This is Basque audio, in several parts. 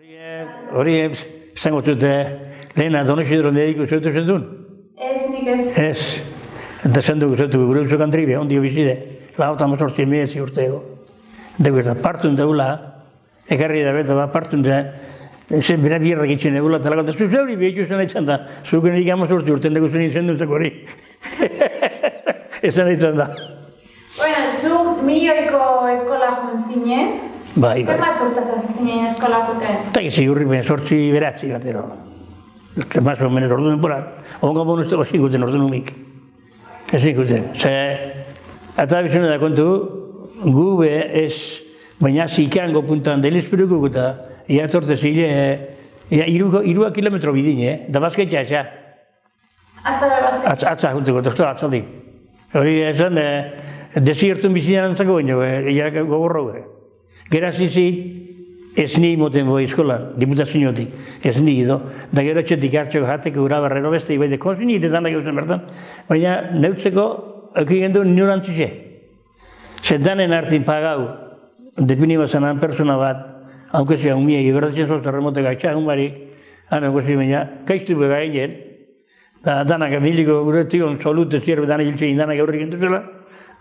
Hori izango zute lehena Donostiako mediku zeutu zentun? Ez, nik ez. Ez. Eta zendugu zeutu gure uso kantribe, ondio bizide. Lauta mazortzi emezi urtego. Dugu eta partun daula, ekarri da beta bat partun da, zen bera birrak itxen egula, eta lagota, zuz hori behitu zen aitzan da, zuken edik amazortzi urten dugu zen izen dutzeko hori. Ezen aitzan da. Bueno, zu milioiko eskola joan zinen. Bai, bai. Zer bat urtaz hasi zinen eskola joten? Eta gizi hurri ben sortzi beratzi batero. Más o menos ordu denbora. Ongo bonuzteko zinguten ordu numik. Ez zinguten. Ze, eta bizone da kontu, gu be ez, baina zikango puntan delizperuko guta, iatorte zile, irua kilometro bidine, da bazketxa eza. Atza da bazketxa? Atza junteko, tozto atzadik. Hori esan, desiertun bizinan antzako baino, gogorro gue. Gera zizi, ez ni moten boi eskolan, diputaziotik, ez ni ido. Da gero etxetik hartxeko jateko gura barrero beste, ibai de konzini, dedanak eusen bertan. Baina neutzeko, eukin gendu niorantzitxe. Zetanen hartin pagau, depini bazanan persona bat, hauke zea umia, iberdatzen zoz terremote gaitxa, barik, hauke zea baina, kaiztu bega egin, da danak amiliko gure tion solute zierbe danak hiltzein danak aurrik entuzela,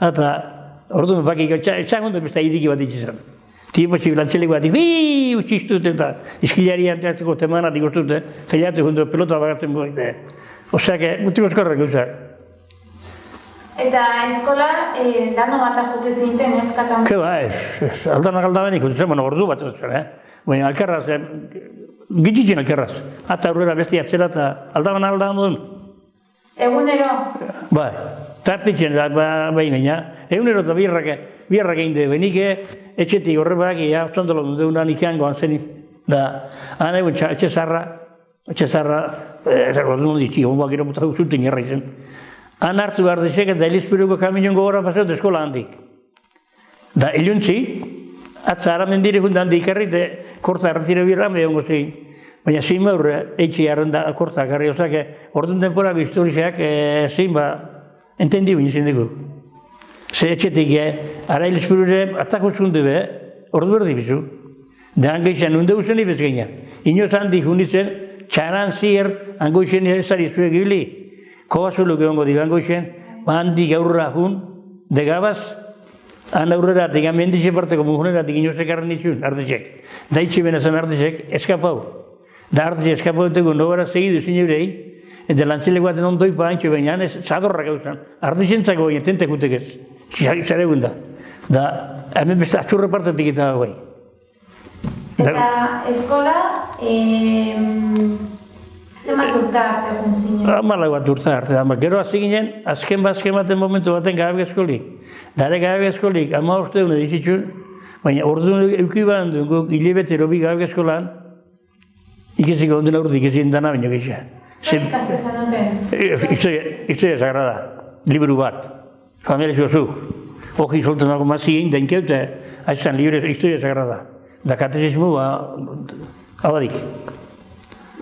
eta orduan bakik gaitxa, etxan ondo besta idiki bat itxizan. Tipo zibilantzelik bat, utxistut eta iskilari anteatzeko temanatik ustute, telatu junto pelota bagatzen boite. Oseak, mutiko eskorrak gauzak. Eta eskola, dano bat ajute zinten eskatan? Ke ba, ez, aldanak aldabenik, ordu bat zen, baina alkerraz, gitzitzen alkerraz. Ata aurrera besti atzera eta aldaban duen. Egunero? Bai, tartitzen da, bai gaina. Egunero eta biarrak egin de benik, etxetik horrebak, zondolo dunan ikangoan zen. Da, han egun etxe zarra, ordu ditzi, honbak gero mutak zuten gerra izen. Han hartu behar dezek eta elizperuko kaminon gogorra paseot eskola handik. Da, iluntzi, atza haramen dire juntan handik herri, korta erretire birra mehongo zein. Baina zein maurre, eitxe jarren da korta garri, osake, orduan denpora historizeak zein ba, entendi baina zein dugu. Ze etxetik, ara elizperure atzako zundu be, ordu berdi bizu. Da hangeixan, hunde guzen ibez gaina. Inoz handik hunitzen, txaran zier, hangoixen ezari zuek ibili. Koazulu gehongo diga hangoixen, handik aurra jun, degabaz, han aurrera diga mendize parteko mujuneratik inozek arren itxun, ardezek. Da itxe benazan ardezek, eskapau. Da ardezek eskapau dugu, nobara segidu zin eurei, eta lantzilek baten ondoi paantxo baina, zadorrak gauzan. Ardezentzako baina, tentek utek ez. Zare egun da. Da, hemen beste atxurre partetik eta bai. Eta eskola, zenbat urte arte egun zinen? Amalau bat urte arte. Gero hasi ginen, azken baten momentu baten gabe eskolik. Dare gabe eskolik, ama uste dune dizitzun, baina orduan eukiban duen hilebetero bi gabe eskolan, ikesik onduen aurretik ikesik dana baino geixea. Zer ikastezan duten? Historia sagrada, liburu bat, familia zu. Oji soltan dago mazien, denkeute, haizan libre historia sagrada. Da katezismu, abadik.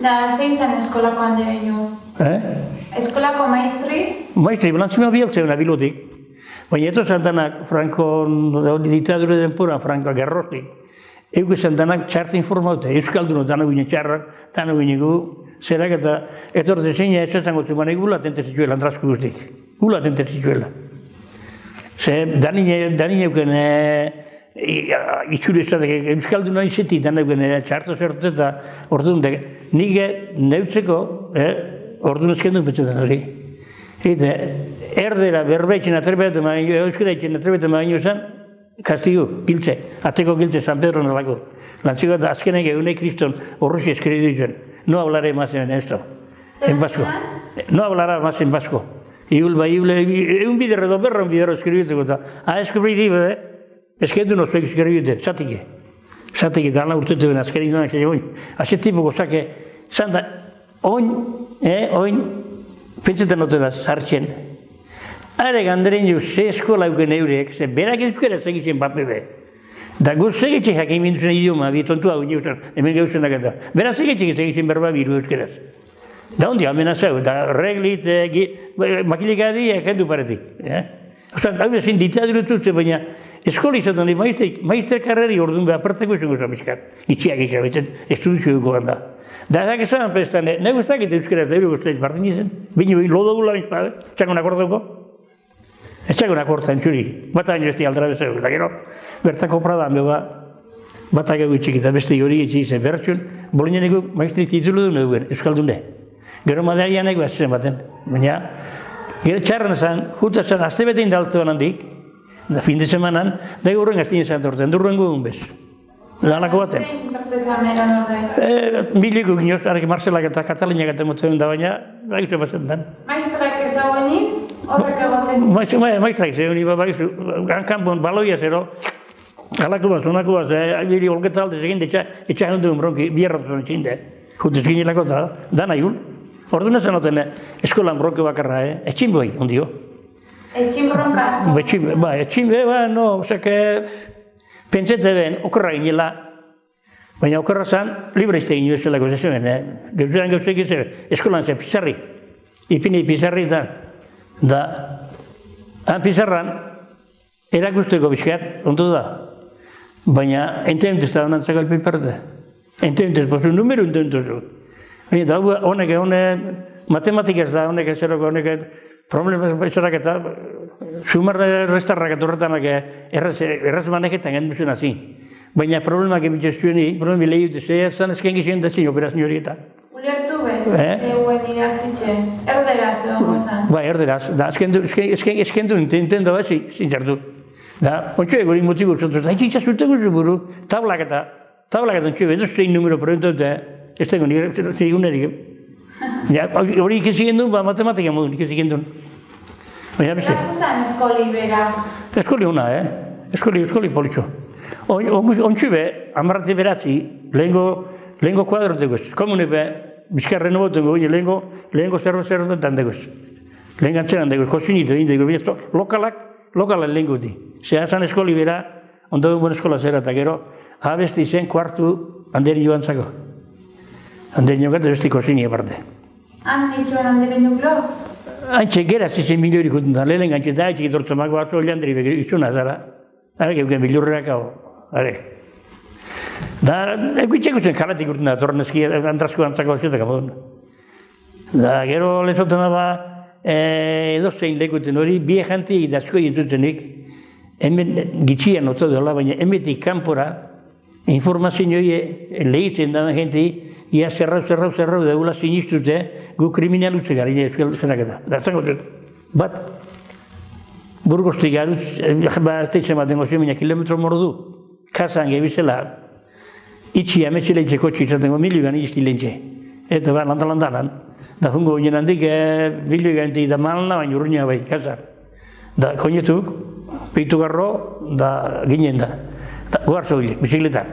Da, zein zen eskolako handere jo? Eskolako maestri? Maestri, balantzima bieltzeuna bilotik. Baina eto zantanak, Franco, diktadure denpora, Franco gerrostik. Euke zantanak txarte informaute, euskaldunok dano gine txarrak, dano gine gu, zerak eta etorte zeina ez zango zumanek gula tente zituela, andrasku guztik. Gula tente zituela. Ze, danin euken itxure esatek, euskalduna izetik dan euken txarto zertu eta orduan nik neutzeko, orduan ezkendun petxetan hori. Eta erdera berbeitzen atrebetan maino, euskara itzen atrebetan maino zen, kastigu, giltze, atzeko giltze San Pedro nolako. Lantziko eta azkenek egunek kriston horrosi eskeri duzen. No hablaré más en esto, en vasco. No hablará más en vasco. Iul, egun bidere edo berra un bidero eskeribiteko eta eskubri dibe, eskendu no zuek eskeribite, zatike. Zatike eta ala urtetu ben azkerik danak zei oin. Aze tipoko zake, zanda, oin, pentsetan notela zartzen. Are ganderen jo, ze eskola euken eurek, ze berak euskera segitzen papebe. Da guz segitzen jakin minduzen idioma, bi tontua hemen gauzenak eta. Berak segitzen berba biru euskeraz. Da hondi, almena zeu, da reglit, makilikadi jendu paretik. Osan, hau ezin ditzadurututzen, baina eskoli izaten di maizter karreri orduan behar aparteko izango zapiskat. Itxiak betzen, estudizio duko da. Da ezak esan pestan, nago ez dakit euskara eta euro guztiak partin izan. Bino lodo gula bizpade, txakon akordauko. Ez txakon akortan txuri, bat hain besti aldera bezala. Eta gero, bertako pradan beba, bat agago itxik eta besti hori etxik izan berratxun, Bolonianeko maiztri titulu du duen, euskaldune. Gero madarianeko ez zen baten, baina gero txarren esan, juta esan, azte betein daltuan handik, da fin de semanan, da gaurren gaztien esan torten, durrengo egun bez. Dalako baten. Zein tortezameran ordez? Biliko ginoz, arek Marcelak eta Kataliniak eta motzen da baina, bagizu bazen dan. Maiztrak ezaguenik, horrek egotez? Maiztrak ezaguenik, bagizu, kanpon baloia zero, alako bat, zonako bat, biri olketa alde zegin, etxan duen bronki, biarra zuen txinde, jutez ginilako da, da nahi un. Orduan esan noten, eskolan bronke bakarra, etxin boi, ondio. Etxin bronka asko? Etxin boi, no, oseke, pentsete ben, okorra ginela, baina okorra zan, libre izte ginen bezalako zezen, gauzean gauzek izan, eskolan zen, pizarri, ipini pizarri da, han pizarran, erakusteko bizkat, ondo da, baina entementez da honan zakal piparte, entementez, posu numero entementez. Baina da, honek, matematikaz da, honek ezeroko, honek, problemas esarak eta, sumarra restarrak etorretanak erraz maneketan genduzun hasi. Baina problemak emitxeztueni, problemi lehiute zei, zan ezken gizien da zin operazio horieta. Ulertu bez, eguen idatzitxe, erderaz egon gozan. Bai, erderaz, da, ezken du intenten da bat zintzartu. Da, ontsu egorin motiko zontuz, da, itxatzuteko zuburu, tablak ontsu edo zein numero proiektu eta, ez tengo nire zeigunerik. Hori ikizien duen, matematika modun ikizien duen. Baina beste. Zakuzan eskoli bera? Eskoli hona, eskoli politxo. Ontsu be, amarrate beratzi, lehenko kuadro degoz. Komune be, bizkarren noboten gogi, lehenko zerro dentan degoz. Lehen gantzeran degoz, kosinito egin degoz. Lokalak lehenko di. Zehazan eskoli bera, ondo duen eskola zera eta gero, abesti zen kuartu handeri joan zako. Handeri joan eta besti kosini aparte. Han ditxoan handeri nuklo? Haintxe, geraz izan miliorik guten da, lehen gantxe da, haintxe gitortzamak bat oliandri begir, izuna zara. Arek euken milurreak hau, arek. Da, ekuitxeko zen kalatik urten da, torren eski, antrasko antzako ziotak amodun. Da, gero lezoten daba, edo zein lekuten hori, bie janti egitazko egitutenik, hemen gitxian oto dola, baina hemetik kanpora, informazioi lehitzen da jenti, ia zerrau deula sinistute, gu kriminalutze gara, euskal zenak eta. Da, zango zen, bat, burgoztik garuz, teitzen bat dengo zen, baina kilometro mordu, kasan gebizela, itxi ametxe lehentxe kotxe izatengo, milioigan izti lehentxe. Eta ba, landalan, da jungo ginen handik, milioigan da malna, baina urruina bai, kasan. Da, koinetuk, peitu garro, da, ginen da. Da, guarzo hile, bizikletan.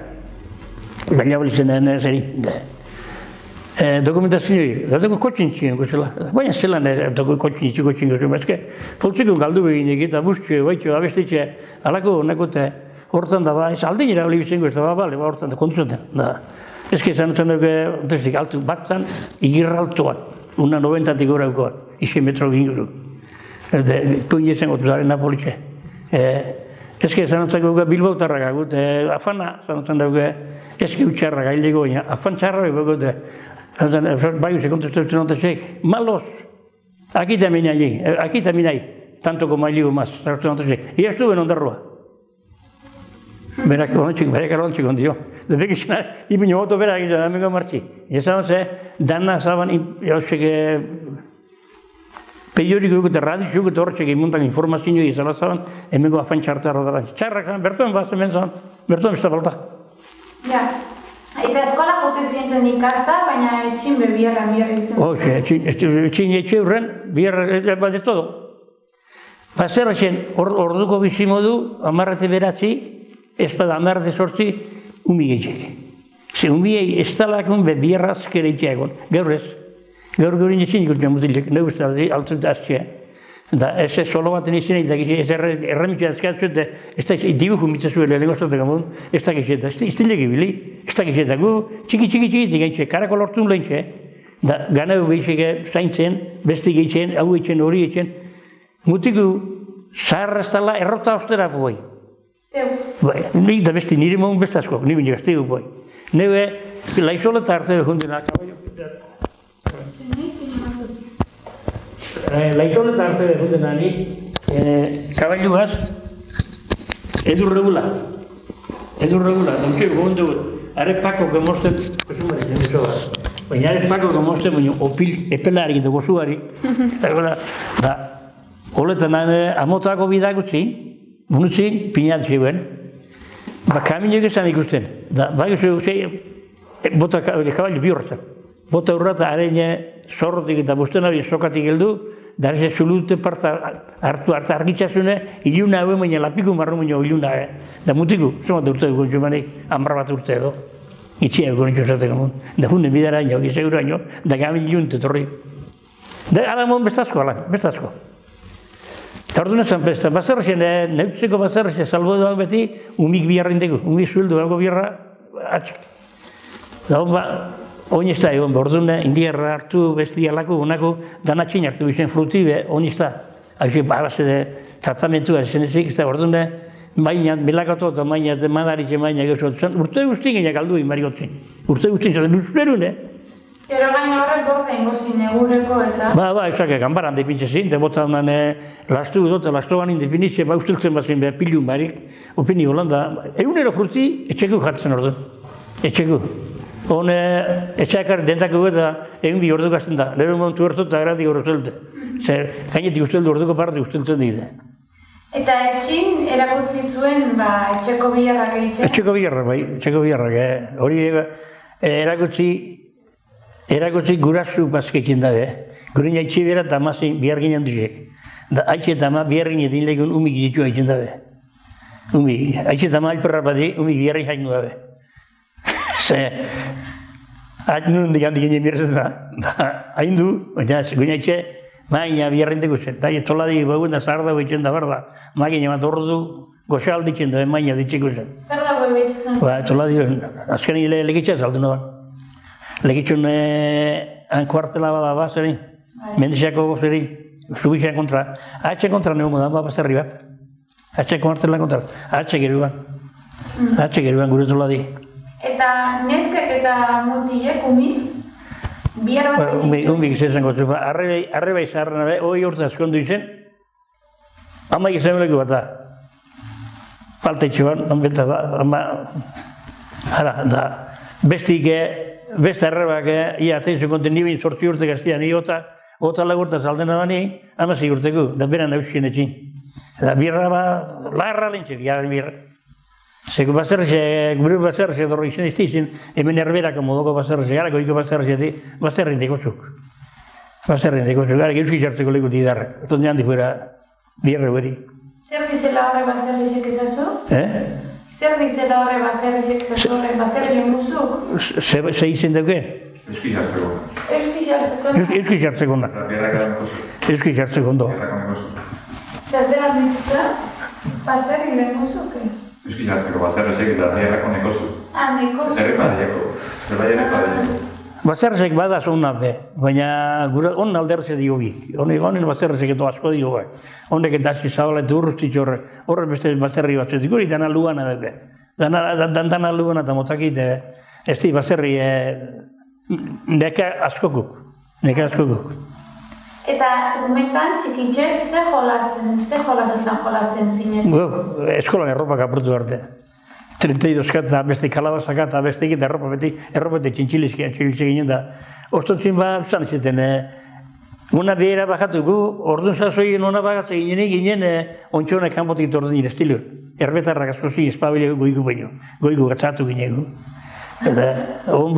Baina balitzen zeri. Dokumentazioa, da dugu kotxin txien gozela. Baina zelan dugu kotxin gozela. Ezke, foltzeko galdu beginek eta bustxo, baitxo, abestetxe, alako nakote, hortan da ba, ez aldin ira hori bizengo ez da ba, bale, ba, hortan da kontuzuten. Ezke, zanutzen dugu, ontezik, altu bat zan, igirra altu bat, una 90-tik horauko bat, izen metro ginguru. Puin ezen gotu zaren Napolitxe. Ezke, zanutzen dugu Bilbautarrak agut, afana zanutzen dugu, ezke utxarrak ailego, afan txarra dugu, bai, se contestatzen ontasek, malos, aquí también hay, tanto como allí o más, y ya estuve en Ondarroa. Berak alontzik ondio. Debek izan, ipino oto berak izan, amengo martxi. Ezan ze, dana zaban, peiorik dut, radizuk eta hortxek imuntan informazio izan zaban, amengo afan txartarra dara. Txarrak zan, bertuen bazen zan, bertuen besta falta. Ja. Eta eskola jotez ginten ikasta, baina etxin be bierra izan. Hoxe, etxin etxe hurren, bierra bat de todo. Zer etxen, orduko bizimodu, amarrate beratzi, espada amarrate sortzi, umi gehiek. Ze umiei ez talakun be bierra azkere itxeagon. Gaur ez. Gaur gaurin etxin ikusten mutilek, nahu ez talde, altzut aztxea. Da, ez solo baten izan egin, ez erremitxea azkatzu, ez da dibuju mitzazuela lehenko modun, ez da gizeta, ez dilek ibili, ez da gizeta, gu txiki gaitxe, karako lortun lehentxe, da, gana egu gehiago zaintzen, beste gehiago, hau etxen, hori etxen, mutiku zaharraztala errota osterako bai. Nik da beste nire mogun beste asko, nire bine gaztegu boi. Nire, laizola eta arte behundena, kaballo pintar. Laizola eta arte behundena ni, kaballo gaz, edur regula, dautxe gogon dugu, are pako gemosten, baina are pako gemosten, baina opil epelari eta gozuari, da, holetan amotako bidak utzi, munutzi pinat zegoen, kaminoik esan ikusten, da, bagizu, bota kaballo bi horretan, bota horretan areine zorrotik eta bostena bi sokatik heldu, da ez zulute parta hartu argitzazune, iluna hauen baina lapiku marru baina iluna, da mutiku, zomat urte dugu jumanik, hamar bat urte edo, itxia egon itxosateko mun, da hunden bidara ino, gizegura ino, da gamin ilunte torri. Da, ala mon bestazko, bestazko. Eta ordu nezan pesta, bazarrexen, neutzeko bazarrexen, salbo duak beti, umik biarra indegu, umik zueldu, algo biarra, atxik. Da hon ba, oin ez da egon, ordune, indiarra hartu, bestia lako, onako, danatxin hartu izen frutibe, oin ez da. Hau base de tratamentua ezen ezik, ez da ordune, mainat, melakatu eta mainat, madaritxe mainat, urte guztien gainak aldu imarigotzin. Urte guztien, zaten duzperun, Gero gaina horrek gorda ingozin egureko eta... Ba, ezak, ganbaran depintzezin, eta bota honan lastu dut, lastu ganin depinitze, ba usteltzen bazin behar pilun barik, opini holanda, egunero fruti, etxeku jatzen ordu, etxeku. Hon, etxakar dentako eta egun bi ordu gazten da, lehen momentu hartu eta gratik hor ustelte. Zer, gainetik usteldu orduko parte usteltzen dide. Eta etxin erakutsi zuen, etxeko biharrak egitxe? Etxeko biharrak, hori erakutsi gurasu bazkekin dabe. Gurein haitxe bera eta amazin bihar ginen duzek. Da haitxe eta ama bihar ginen dinlegun umik ditu haitzen dabe. Haitxe eta ama alperra badi umik biharri hainu dabe. Ze, nun digan ginen mirrezen da, hain du, baina gurein haitxe, maina biharri degu zen. Da, toladi bauen da zahar dago itzen da barda, magin emat ordu goxal ditzen da, maina ditzeko zen. Zer dago ebetxezen? Ba, toladi, azken legitza saldu noan. Legitxun kuartela bada ba, zerin, mendixako zerin, zubixan kontra, atxe kontra neongo da, bazerri bat. Atxe kuartela kontra, atxe geruan gure toladi. Eta neskek eta mutilek, umik, bihar bat egin? Umik izan gozu, arre bai zaharren abe, hoi urte askondu izen, amaik izan beleko bat da. Falta itxuan, onbeta da, da, beste arrebak, ia ateizu konten nibin sortzi urte gaztian, ota lagurta zaldena bani, amazi urteko, da beran euskien etxin. Eta birra ba, larra lentxek, jaren birra. Zeko gure bazerrexe dorro izan iztizin, hemen erberako modoko bazerrexe, gara goiko bazerrexe, bazerren dekotxuk. Gara euski jartzeko leku tidarra. Eta nian difuera birra beri. Zer dizela horre bazerrexek ezazu? Zer dizela horre bazerrexek ezazu, horre bazerre lenguzuk? Ze izen duke? Euski jartzeko. Euski jartzeko na. Euski jartzeko ondo. Eta zer adituta? Bazerri lenguzuk? Euski jartzeko bazerrexek eta zierrako nekozu. Nekozu? Errepadeko. Bazerrexek bada zona be, baina hon alderze diogi. Honen bazerrexek eto asko diogi. Honek eta aski zabala eta urruztitxo horre beste bazerri bat zetik. Hori dana lugana da be. Dana lugana eta motakit, ez di bazerri neka askokuk. Eta umetan txikitxez ze jolazetan zinen? Eskolan erropak apurtu arte. 32 eta beste kalabazaka eta beste egiten erropete txintxilizkian ginen da. Ostotzin ba, zan zeten, una behera bajatu gu, orduan zazoien ona bagatzen ginen ontsonek kanpotik orduan ginen estilio. Erbetarrak asko zin, espabile goiku baino, goiku gatzatu ginen gu. Eta, hon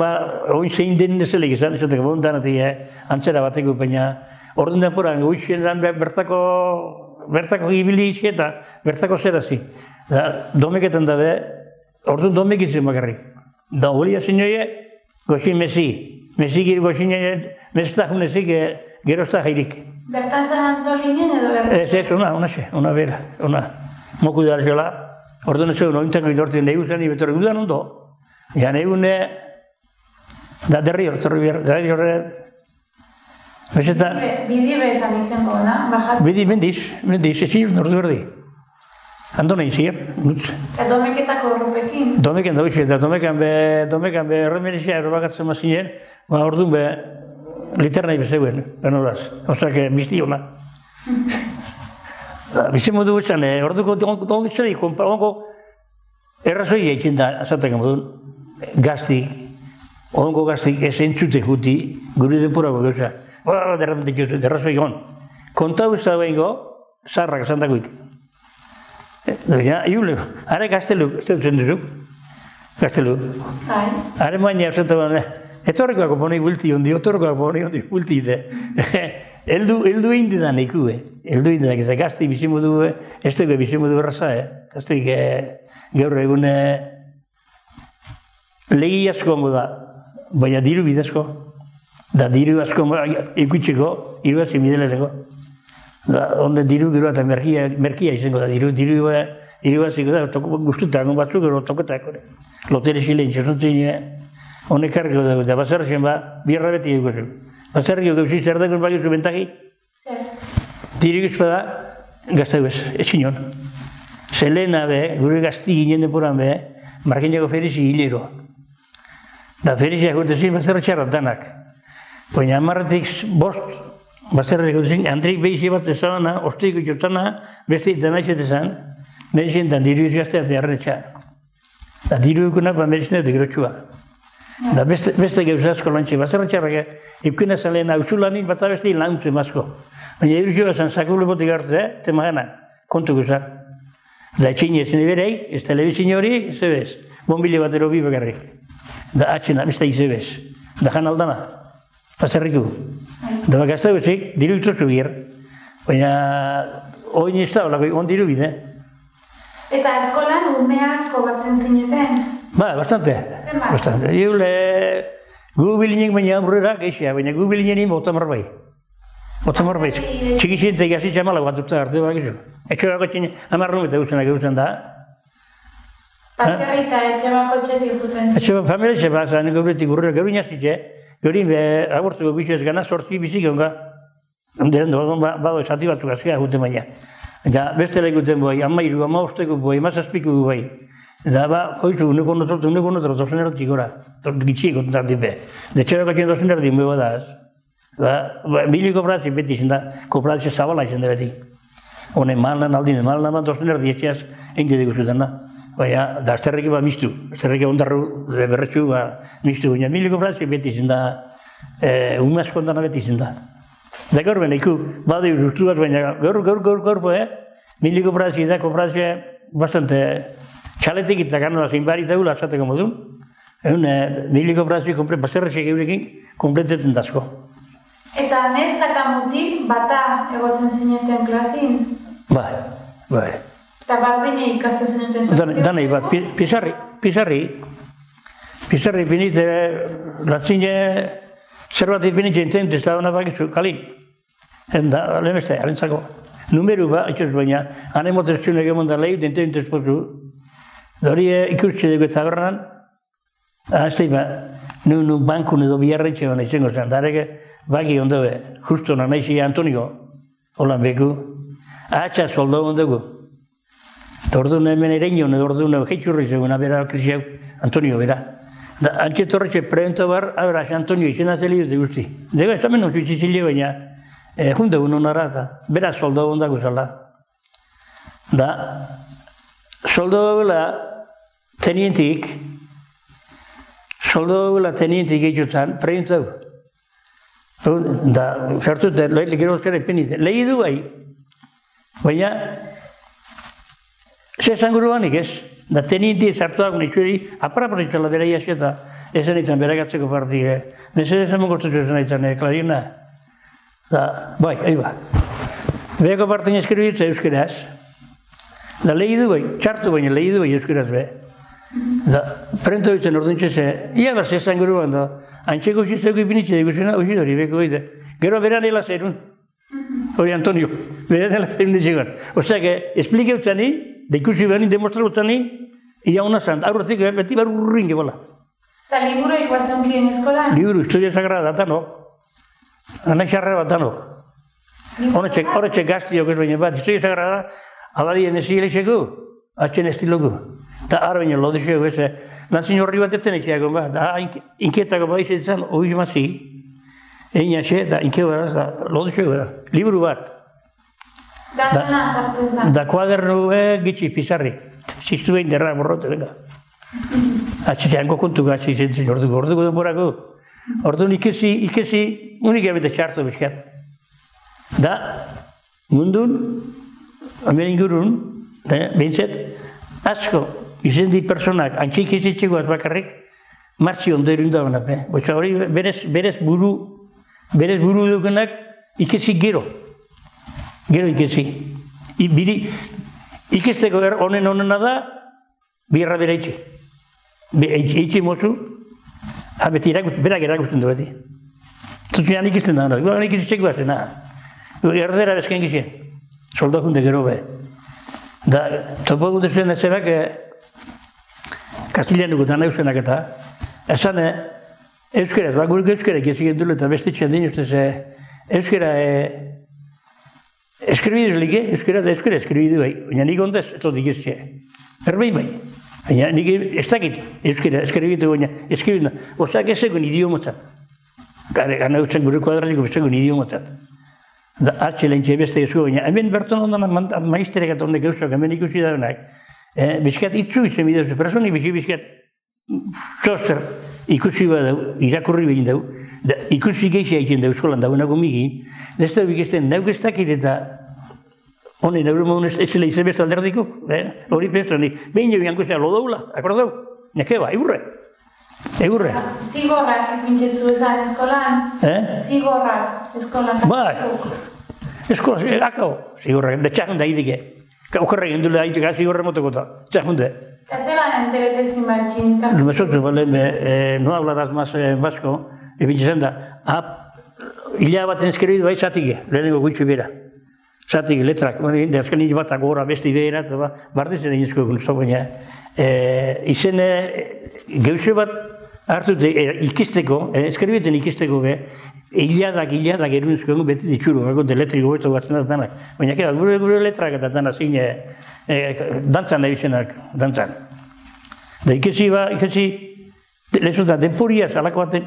zein den nezelik izan, esateko, bon danatik antzera bateko, baina orduan denporan, goizien dan bertako ibili izi eta bertako zerazi. Domeketan dabe, orduan domekitzen bakarrik. Da holia zinioie, goxin mesi giri goxin mestakun ezik gerozta jairik. Bertan zen antolinen edo bertan? Ez, ona bera, moku dara zola. Orduan ez egun ointzako idortzen nahi guzan, ibetorri gudan ondo. Ja nahi gune, da derri horre, Bidi bezan izango, na? Bidi, mendiz, ezin ordu berdi. Andona izir, nutz. Eta domeketako horrepekin. Domekan da hoxe, eta domekan be erremerixea erobakatzen mazinen, orduan be liter nahi bezeuen, benoraz. Osak, bizti hona. Bizi modu gutxan, orduko ongo errazoi egiten da, azatak modun, gaztik, ongo gaztik esentzute juti, guri denporako gauza. Derrapentik errazoi hon. Kontau ez da behingo, zarrak esantakoik. Iule, are gaztelu, zen duzuk? Gaztelu. Are maina esantakoan, etorrikoako ponei bulti hondi, bulti ide. Eldu indi da nekue, eldu indi da, gazti bizimudu, ez dugu bizimudu erraza, gaztik gaur egun legi asko ongo da, baina diru bidezko, da diru asko ikutsiko, iruazi mideleneko. Onde diru gero eta merkia izango da, diruaziko da, guztutak batzuk gero toketako. Lotere silen, txasontzin, honek karriko dago, eta bazarrazen bierra beti dugu zen. Bazarriko gauzi zer dagoen bagizu bentaki? Diru guzpada, gaztau ez, etxinon. Zelena be, gure gazti ginen denporan be, markinako ferizi hilero. Da feriziak gutezin bazarra txarra danak. Baina amarratik bost, bazarra gutezin, Andrik behizi bat ezabana, osteiko txotana, beste dana izetezan, merezien dan diru izgazte arte arretxa. Da diru ikunak merezien dut gerotxua. Da beste gauza asko lantxe, bazarra txarrak, ikuna zalean hausulanin bat abeste launtzen mazko. Baina iruzio bazan sakulu botik hartu, temagana, kontu guzak. Da etxine zen eberei, ez telebizin hori, zebez, bombile bat erobi bakarrik. Da atxena, beste izebez. Da jan aldana, bazarriku. Da bakazta guzik, diru itozu bier. Baina, oin ez da, on diru bide. Eta eskolan ume asko batzen zineten? Bastante. Bastante. Iule, gu bilinek baina aurrera geixea, baina gu bilinenin botamar bai. Botamar bai. Txikitzintek hasi txamala bat dut arte bakizu. Etxe bako txin, amarrun eta guztenak da. Baserri eta etxe bako txetik juten zen? Etxe bako familia etxe bat, zan gauretik urrera, gaur inazitxe, gaurin agurtuko bizu ez gana sortzi bizik onga. Onderen bado esati batzuk azkera juten baina. Eta beste lekuten boi, amairu, amausteko boi, mazazpiku boi. Eta hoizu, uneko notrotu, dozen erdik gora. Gitxik kontatik be. De etxe bako txin dozen erdik muego da. Mili kooperazio beti izan da, kooperazio zabala izan da beti. Hone malan aldin, malan dozen erdi etxeaz egin dugu zuten da. Baina, da azterreki mistu, azterreki ondarru berretxu mistu. Baina mili kooperazio beti izan da, umaz kontana beti izan da. Da gaur bena iku, badu justu bat, baina gaur, mili kooperazio da, kooperazio bastante txaletik eta ganoa zinbari daula azateko modun. Mili kooperazio baserrezek eurekin kompletetzen dazko. Eta neska eta mutik bata egotzen zineten klasin? Bai. Eta bardine ikasten zineten sortio? Danei bat, Pizarri pinit, latzine zerbait pinit jentzen, ez da hona bakizu, kalin. Eta lemeste, alentzako. Numeru bat, etxos baina, hane moteztune gemon da lehi, denten espozu. Dori ikustxe dugu tabernan, aztei nu bankun edo biarretxe baina izango zen, dareke, bagi ondo be, justo nahi Antonio, holan beku, atxa soldo ondugu. Eta orduan hemen ereinion, edo orduan geitxurri zegoen, abera krisiak, Antonio bera. Da, antxe torretxe preento bar, abera, Antonio izena zeli dute guzti. Dego, ez tamen onzu txizile baina, jundu honara eta, bera soldo ondago zala. Da, soldo bela tenientik eitzutan, preento hau. Da, sartu eta gero euskara ipinite. Lehi du bai, baina ze zanguru banik ez. Da tenienti sartuak nitzueri, aparapar itzala bera iazi eta esan itzan beragatzeko partik. Nese esan mongortzatzu esan itzan, Klarina. Da, bai, ba. Beheko partin eskeru ditza euskeraz. Da lehi du bai, txartu baina lehi du bai euskeraz be. Da, prento ditzen orduntxe ze, ia da ze zanguru ban da. Antxeko zizeko ipinitxe dugu zena, hori hori, beko goide. Gero beran hela zerun. Hori Antonio, beran hela zerun ditzegoen. Osea, esplike utzani, da ikusi behani, demostra utzani, ia hona zant, aurretik beti bar urrin gebola. Eta liburu iguazonkien eskola? Liburu, historia sagrada, datanok. Anak xarra bat danok. Horretxe gaztiok ez baina bat, historia sagrada, abadien ezigelexeko, atxen estiloko. Eta arbaino lodizio, lanzin horri bat etenexeako, da inkietako bat izan, hori mazi, egin ase, eta inkeo gara, lodizio gara, liburu bat. Dana sartzen zen. Da kuadernu gitxi, pizarri. Ziztu behin derra, borrote, venga. Atxeteanko kontu gatsi zentzen, orduko denborako. Orduan ikesi, unik ebete txartu bizkat. Da, mundun, hemen ingurun, behintzet, asko, izen di personak, antxik izitzeko bakarrik, martzi ondo irundagonak. Hori berez buru dukenak ikesi gero. Gero ikesi. Ikesteko honena da, birra bera itxi. Itxi mozu, beti berak erakusten du beti. Zutxean ikesten da, guan ikesitzeko bazen, erdera bezken gizien. Solda junde gero be. Da, topo gunde zuen ezerak, Kastilianuko dana eusenak eta, esan euskeraz, guruk euskera ikesi gendulu eta bestitxean din ustez, euskera eskribidu like, euskera eskribidu bai, baina nik ondez ez dut ikestia. Erbei bai, baina nik ez dakit euskera eskribidu baina eskribidu. Osak ez egon idiomotzat. Gana utzen gure kuadratiko ez egon idiomotzat. Da hartxe lehentxe beste esko baina hemen berton ondan maizterek eta ondek eusak hemen ikusi daunak. Bizkat itzu izen bidez, personi bizkat zoster ikusi badau, irakurri behin dau, ikusi geixia egiten da eskolan dagoenako migin, ez da bikizten nauk ez dakit eta honen euro maun ez zela izan besta alderdiko, hori pestrani, behin jo bianko zela lodaula, akordau, nekeba, egurre. Zigorrak ipintxetu esan eskolan? Zigorrak eskolan. Bai, eskola, akau, zigorrak, da txahun da idike. Okerra egin dule haitek zigorra motokota, txahun da. Eta zelan entebetezin batxin? Nosotros, no hablarás más vasco, epintxezen da, hila baten eskeridu bai zatike, lehenengo gutxu bera. Zatike, letrak, azken nintz batak gora besti behera, eta bardezen egin ezko egun, baina izen geusio bat hartute ikisteko, eskeribeten ikisteko be, hiladak erunezko egun beti ditxuru, letriko beto batzen da danak. Baina kera, gure letrak eta dana zine dantzan da bizenak, dantzan. Da ikesi, lezuta, denporiaz alako baten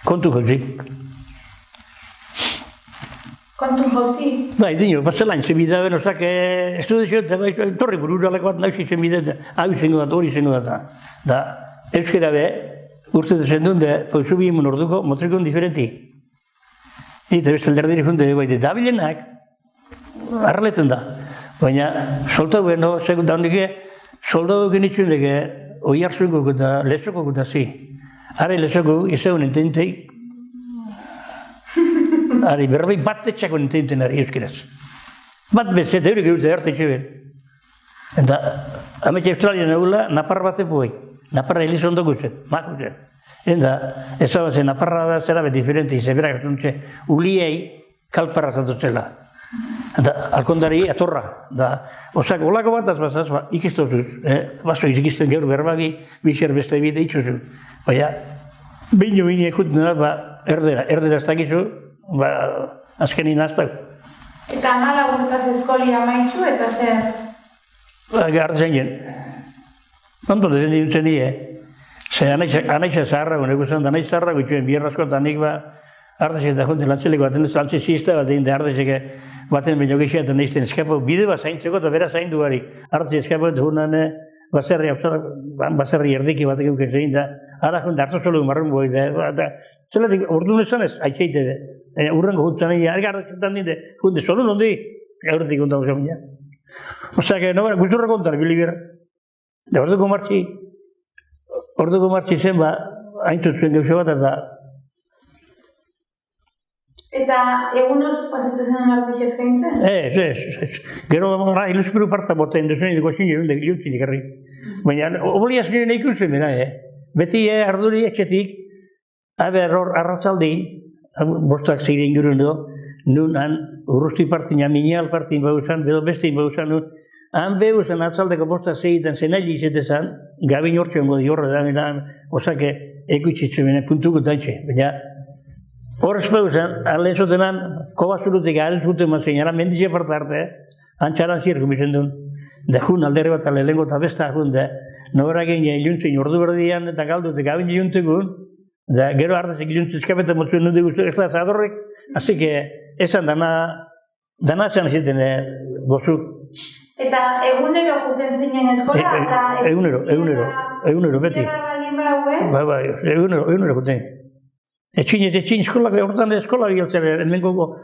kontu jauzi. Kontu jauzi? Bai, dino, bazelain, zebida ben, osak, estudizio, eta torri burura alako bat nauzi zebida, hau izango dat, hori izango dat. Da, euskera be, urte dezen duen, poizu bihimun orduko, motrikon diferenti. Eta beste alderdiri junde, bai, da bilenak, arreleten da. Baina, soltau beno, da honike, soldau genitxun lege, oi hartzuko eta lezoko eta zi. Are lezoko, ezagun ententeik, are berbai bat etxako ententen ari euskeraz. Bat bezet, eurek eurute hartetxe ben. Eta, ametxe Australian egula, napar bat epuei. Naparra elizondo guzen, mako zen. Eta, ezabazen, naparra zera bet diferente, izeberak hartuntxe, uliei kalparra zatutzela. Eta, alkondari atorra. Da, osak, olako bat azbazaz, ikistozuz, bazo izikisten gaur berbagi, bixer beste bide itxuzuz. Baina, bine ekuten da, erdera ez dakizu, azkenin aztau. Eta nala urtaz eskolia maitxu eta zer? Garra zen. Ondo dezen dintzen nire. Ze anaixa zaharra, goneko zen, da anaixa zaharra gutxuen bierrazko eta nik ardezek da junten lantzeleko baten, altze zizta baten, da ardezek baten baino gexia eta nahizten eskapo, bide bat zaintzeko eta bera zaindu barik. Ardezek eskapo eta hunan baserri erdiki batek euken zein da, ara junten hartu zolu marrun boi da, zelatik orduan esan ez, haitxeite da. Urrengo juntan egin, argarretan dinde, junte solun ondi, gaurretik juntan oso mina. Osa, guzturra kontan, bilibir. Da orduko martxi zen, haintut zuen geusio bat, eta... Eta egunoz pasatzen zen artixek zein zen? Ez. Gero iluspiru parta boten duzuen, duko xin irundek iluntzinik herri. Baina, obliaz nire nahi ikusten dira, Beti arduri etxetik, arratzaldi, bostak zeire ingurun do, nun han urrusti partin, aminial partin bauzan, bedo bestein bauzan, nun, han beuzan atzaldeko bostak zeitan zenaili izetezan, gabin hortxoen godi horre da, osake ekuitzitzen bene puntuko daitxe. Baina, horrez bauzan, alde zotenan, kobazurutik ahal zuten mazeinara, mendize partarte, antxaran zirku bizen duen. Da jun aldere bat lehenko eta besta jun, da nobera gine iluntzen ordu berdian eta galdu eta gabin iluntzekun, da gero ardezek iluntzen eskapeta motzuen nude guztu ez da zadorrek, así que esan dana zan ziten gozu. Eta egunero juten zinen eskola? Egunero, beti. Bai, egunero juten. Etxin eskolak, horretan eskola bialtzen,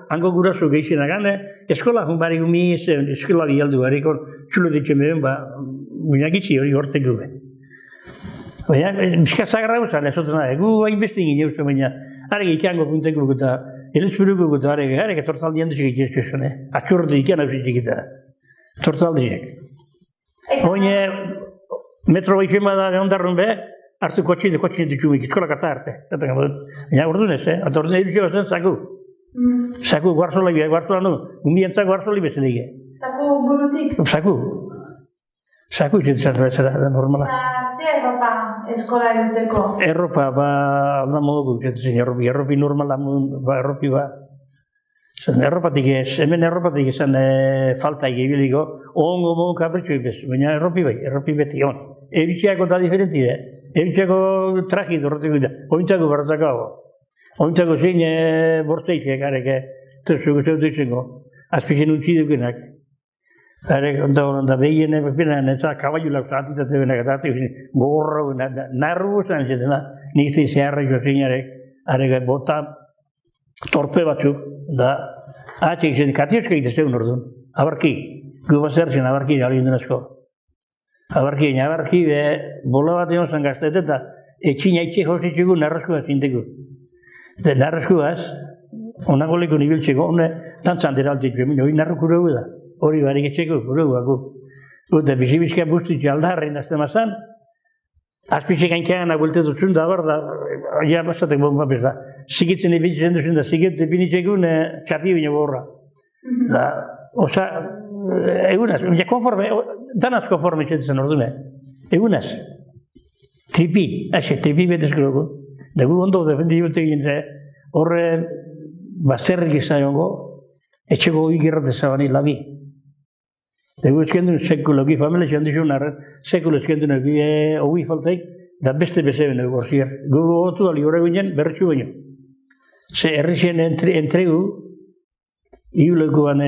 hango guraso geixenak gane, eskola junbari gumi eskola bialdu hariko txulo ditzen behen, buinakitzi hori hortek gube. Baina, bizka zagarra guzan, ez otan gu hain beste ingin eusen, baina, harek ikango puntek guk eta, elezpuruko guk eta harek tortaldian duzik egiten zuen, atxurrotu ikan hau zitik eta, tortaldiak. Oine, metro baixen bada ondarrun be, hartu kotxin ditxumik, eskola kata arte. Baina urdunez, eta urdunez edukio zen zaku. Zaku, guarzola nu, unbientzak guarzoli bezen ege. Zaku burutik? Zaku izatzen zara, normala. Ze erropa eskola eduteko? Erropa, alda moduko izatzen erropi normala, erropi ba. Erropatik ez, hemen erropatik ezan falta egibiliko, ongo modu kapritxo ibez, baina erropi beti, on. Eritxeako eta diferenti da. Eritxeako traji dorrotik da, ointzako barratako hau. Ointzako zein bortzeitxek, areke, terzuko zeutu izango, azpizen utzi dukenak. Arek, onda behien epenan, eta kabaiulak zatitate benak, eta gogorra benak, narru guztan zetena, nik zein zeharra jo zein arek, bota torpe batzuk, da, atxek zen, katioska egite zeun orduan, abarki, gu bazertzen abarki alin den asko. Abarki be, bola bat egon zan gaztet eta etxin haitxe jositxugu narraskua zinteko. Eta narraskuaz, onako leko nibiltzeko, tantzan dira altzitxu, hori narrukura gu da. Hori barik etxeko, gure guaku. Eta bizibizka buztitxe aldarren azte mazan, azpizek hainkean aguelte dutzun da, ja bastatek bomba bezda. Zigitzen ebitzen duzun da, zigitzen pinitxekun txapi bine borra. Da, osa, egunaz, konforme, danaz konforme txetzen ordune. Egunaz. Tripi betezkoroko. Da gu ondo defendi dute egin horre bazerrik izan jongo, etxeko ikirrat ezabani labi. Da gu eskendun sekulo, gi familia txan dixun arret, sekulo eskendun hori faltaik, da beste bezeben egu gorzier. Gu gotu ali horre ginen, berretxu baino. Ze herrixen entregu, iulekoan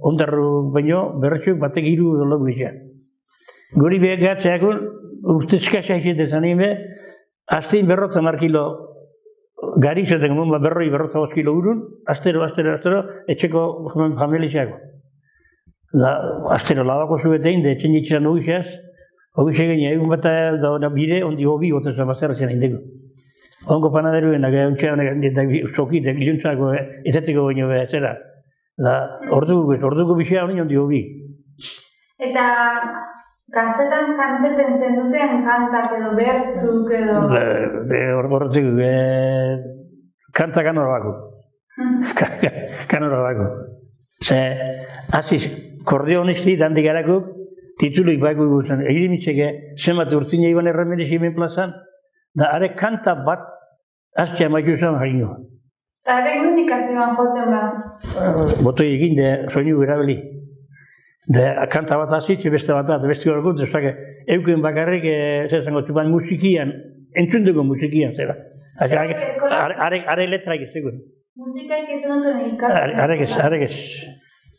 ondarru baino, berretxuk batek iru dolok bizan. Guri behar gatzeakun, ustezkasa izan ime, aztein berrota markilo gari izaten gomba berrota 5 kilo urun, astero, etxeko familixako. Astero labako zuetein, da etxen itxan ugixaz, ugixak egin egun bat da bide, ondi hobi gotezan bazarrazen hain dugu. Ongo panaderuenak, zokitek, izuntzako, ezeteko baino zera. Orduko bizia honi ondi hobi. Eta gaztetan kanteten zenduten kantak edo bertzuk edo... Horretik, kanta kanora bako. Kanora bako. Ze, aziz, kordeonisti dandik garako, tituluik bako ikusten. Egirimitxeke, zenbat urtzina iban erremedezi hemen plazan, da are kanta bat, aztxa maizu zen haringo. Eta ere komunikazioan joten ba? Botoi egin, soinu erabili. Kanta bat azitxe, beste bat, beste gorkut, euken bakarrik, zezango txupan musikian, entzundeko musikian, zera. Are letraik ez egun. Musikaik ez duten ikasten? Arek ez.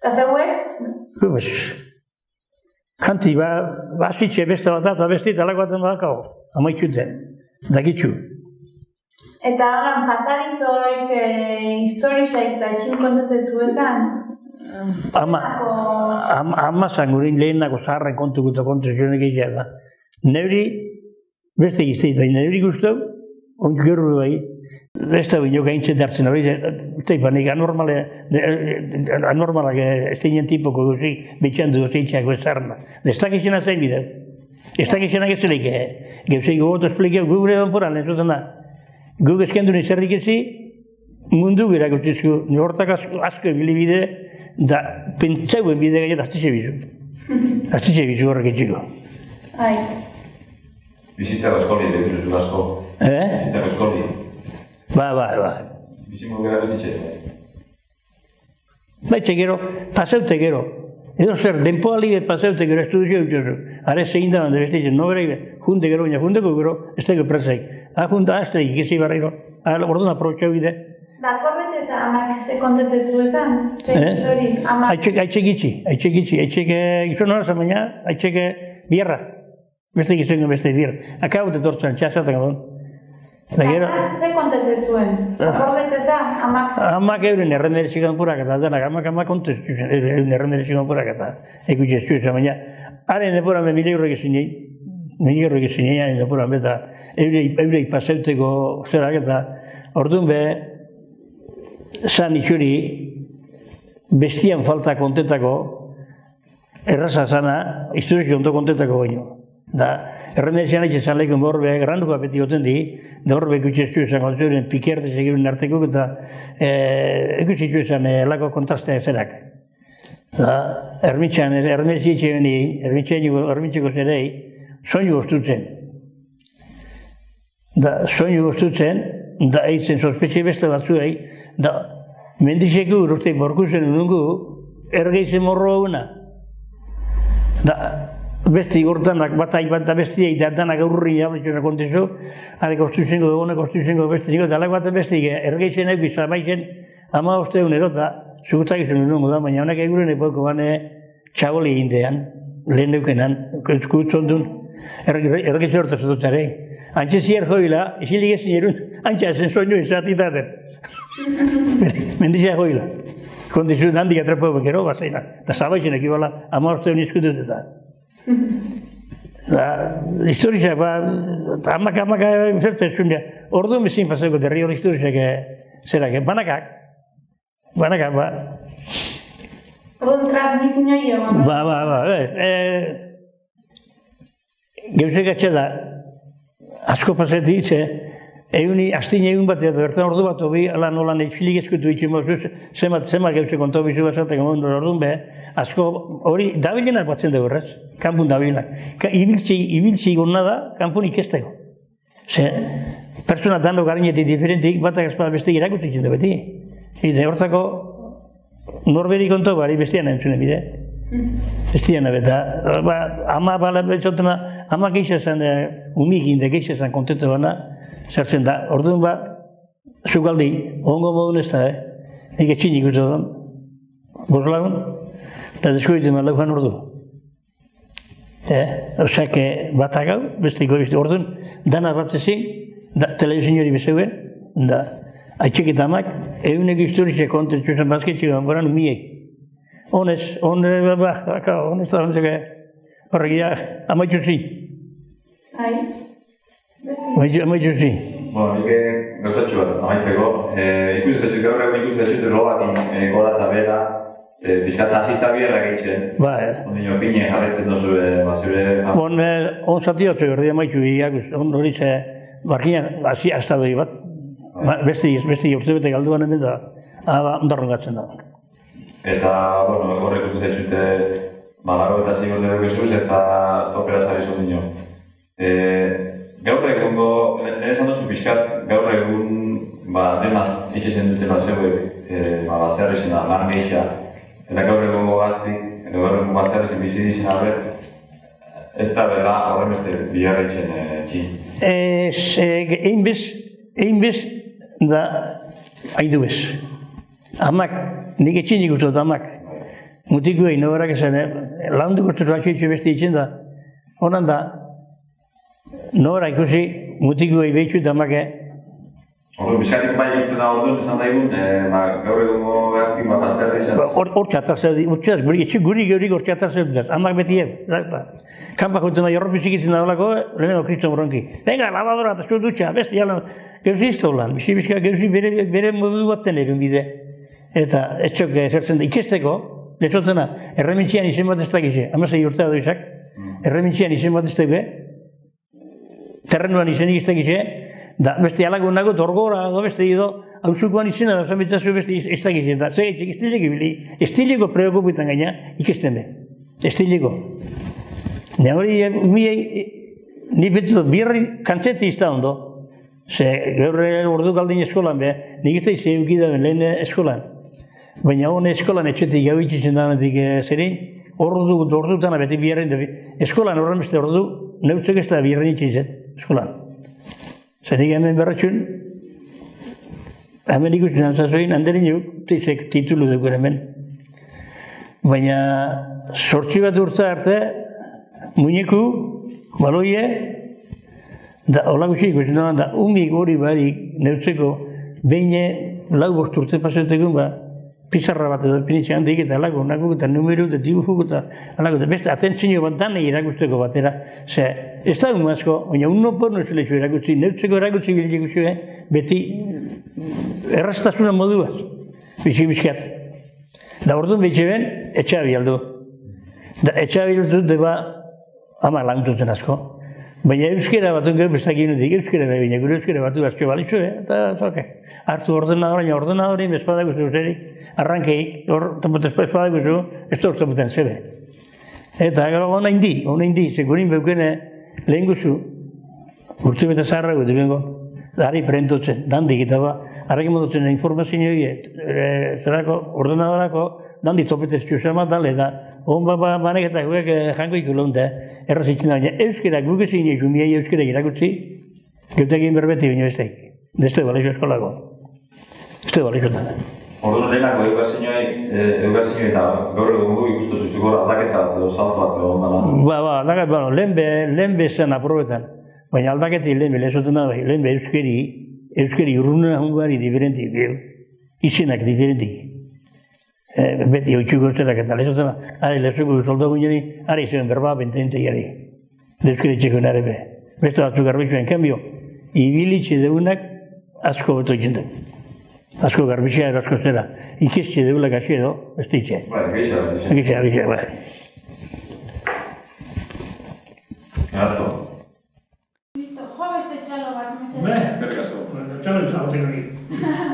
Eta zeuek? Gubez. Kanti, azitxe, beste bat, beste talako baten badakau, amaitxuten, dakitxu. Eta horan, pasadizoik, historisaik eta etxin kontatetu ezan? Ama zangurin lehenako zaharren kontukuta kontrazionek egitea da. Neuri, beste gizteit, baina neuri guztau, onk gerru bai, beste bino gaintzen dartzen hori, teipanik anormalak ez teinen tipoko guzik, betxan du zeitxako ez zarna. Ez dakizena zain bideu. Ez dakizena gezeleik, geuzeik gogotu esplikeu, gure donporan, ez zuzen da. Guk eskendun izerrik ezi, mundu gira gutizku, hortak asko ebili bide, da pentsauen bide gaiet aztitxe bizu. Aztitxe bizu horrek etxiko. Ai. Bizitzako eskoli, dut asko. Bizitzako eskoli. Ba. Bizimo gara betitxe. Baitxe gero, paseute gero. Edo zer, denpoali bet paseute gero estudizio dutxozu. Are zegin da bande beste izen, nobera junte gero, baina junteko gero, ez teko presaik. Junta azteik, ikesi barriro. Orduan aprobetxau bide. Da, korretez amak ze kontentetzu esan? Hori, amak... Aitzek gizon hori zan baina, aitzek bierra. Beste gizongo beste bierra. Akaute tortzen, txasatak adon. Ze kontentetzuen? Korreteza, amak... Amak euren errenderezikan purak eta denak, amak kontestu zen, euren errenderezikan purak eta ekutxe estu esan baina. Haren depuran be 1.000 eurek ezin egin, haren depuran be eta eurek paseuteko zerak eta orduan be zan itxuri bestian falta kontetako erraza zana, historizio ondo kontetako baino. Da, errenderezian haitxe zan lehikon behor be, granduko apeti goten di, da hor be ekutxe estu esan kontzeuren pikerte segiren arteko eta ekutxe estu esan lako kontrastea zerak. Da, ermitxeko zerei, soinu goztutzen. Da, soinu goztutzen, da eitzen sospetxe beste batzuei, da, mendixeko urte borkuzen unungu, ergeizen morro eguna. Da, beste igortanak, batai bat da bestiei, da danak aurri jabletxoa kontezu, are kostuzengo dugu, kostuzengo beste zingo, da lak bat beste ergeizen egiz, amaizen, 15 euro eta zugutak izan nungo da, baina honek eguren epoko bane txaboli egindean, lehen neukenan, kutzon duen, ergeizen hortaz dutxarei. Antxe zier joila, isilik ezin erun, antxe zen soinu izatitaten. Mendizia joila. Kontezu handik atrapau bekero, bazaina, da zabaizen ekibala, 15 euro izkutut eta. Historizak, amak zertzen zuen, orduan bezin pasako derri hori historizak zerak, banakak, ba. Orduan transmizio jo, Ba, geuzek atxeda, asko paseti, astine egun bat, bertan ordu bat hobi, ala nolan eitzilik eskutu itxin mozuz, zemat geuzek konto bizu bazatek amondu orduan be, asko hori dabilenak batzen dugu erraz, kanpun dabilenak. Ibiltzi gona da, kanpun ikesteko. Ze, pertsona dano garinetik diferentik, batak espada beste irakutzen zindu beti. Eta hortako, norberi konto bari bestian entzune bide. Bestian abeta. Ama bala betxotena, ama geixa zen, umik inde geixa zen kontentu bana, zertzen da. Orduan ba, zugaldi, ongo modun ez da, nik etxinik uste da. Boslagun, eta deskubitu ma lauhan ordu. Osak batak hau, besteko beste orduan, dana bat ezin, telebizin hori bezeuen, da, aitzeketamak, eguneko historizia kontentu zen bazketxean goran umiek. Honez da honezak horregia amaitzu zin. Amaitzu zin. Nik gauzatxo bat, amaitzeko. Ikusetxu, gaur egun ikusetxu robatin gora eta bera, bizkat asista bierra gehitzen. Ondino fine jarretzen dozu, zure... On zati hotzu berdi amaitzu biak, hori ze, barkian, hasta doi bat. Besti urte bete galduan hemen da, ondarron gatzen da. Eta, horrek ikusetxute, laro eta zigor dugu esuz eta topera zari zuen dino. Gaur egungo, nire esan duzu pixkat, gaur egun dena izen dutela zeuek gaztearrezena, lan gehiagia, eta gaur egungo gaztik, gaur egungo gaztearrezen bizi dizien alber, ez da bera horren beste biharreitzen txin. Egin bez da haidu bez. Amak, nik etxinik utot amak. Mutiko egin noberak esan, launduko zutu atxoitxo beste ditzen da. Horan da, nobera ikusi mutiko egin behitxu eta amak. Hor, bizkatik bai ikusten da orduan, esan da egun, gaur egungo gaztik bat azterra izan. Hor txatar zer di, guri hor txatar zer dut, amak beti Kampak juten da jorropizik izin da dolako, lehenengo kriston bronki. Venga, lavadora, eta zu dutxa, beste jalan, gauzi izto lan, bizka gauzi bere modu baten erun bide. Eta etxok zertzen da, ikesteko, lezotzena, erremintzian izen bat ez dakize, amazai urtea doizak, erremintzian izen bat ez dakize, terrenuan izenik ez dakize, da beste alagun nago, torgora, beste edo, hauzukoan izena da, zamitzazu beste ez dakize, eta zegetxek estileko bili, estileko preokupitan gaina, ikesten be, estileko. Ne hori, ni betzut, birri kantzeti izta ondo. Ze, gaur ordu galdin eskolan be, nik ez da izan eukidaren lehen eskolan. Baina hone eskolan etxetik gau itxitzen danetik zerin, ordutan beti biharren da. Eskolan horren beste ordu, neutzek ez da biharren itxizet, eskolan. Zerik hemen berretxun, hemen ikusten antzazoin, handerin tizek titulu dugu hemen. Baina, sortzi bat urta arte, muñeku, baloie, da hola gutxi ikusten da, umik hori badik neutzeko, behin lau bost urte pasetekun, pizarra bat edo pinitxe handik eta alako, nakuk eta numeru eta dibujuk eta alako, eta beste atentzio bat danei erakusteko batera. Ze, ez da un asko, baina un no porno esuletxo erakutsi, neutzeko erakutsi biltzeko zuen, beti erraztasuna moduaz, bizkat. Da orduan behitxe ben, etxabi aldu. Da etxabi aldu deba ama lantutzen asko. Baina euskera batun gero bestakin nudik, euskera baina gure euskera batu asko balitzu, eta zoke. Hartu ordenadori, bezpadago zeuzerik, arrankeik, hor ezpadago zu, ez da ortamuten zebe. Eta gero hona indi, segurin beukene lehen guzu, urte bete zaharra gutu bengo, dari prentotzen, dandik eta harrekin modutzen informazioa, zerako, ordenadorako, dandi topetez txusamat dale, eta hon banek eta guek jango ikulonte, errazitzen da, baina euskera guk ezin egin miei euskera irakutsi, geutekin berbeti baino besteik. Deste baleixo eskolako. Deste baleixotan. Orduan lehenako eugazinoi eta gaur egun gu ikustu zuziko aldaketa edo salto bat egon dela. Aldaket, lehen bezan aprobetan. Baina aldaketi lehen ezoten da, lehen euskeri urruna hungari diferentik, izenak diferentik. Beti hoitxuko zerak eta lezoten da, ari lezuko soldagun jeni, ari zuen berba bentente jari. Euskeri txeko nare be. Beste batzuk garbitxuen, kambio, ibilitxe deunak asko beto jentek. Asko garbitxea ero asko zera. Ikestxe deulak hasi edo, beste itxe. Gixea, bai. Gato. Listo, jo beste txalo bat, mesedez. Eskerrik asko. Txalo eta hau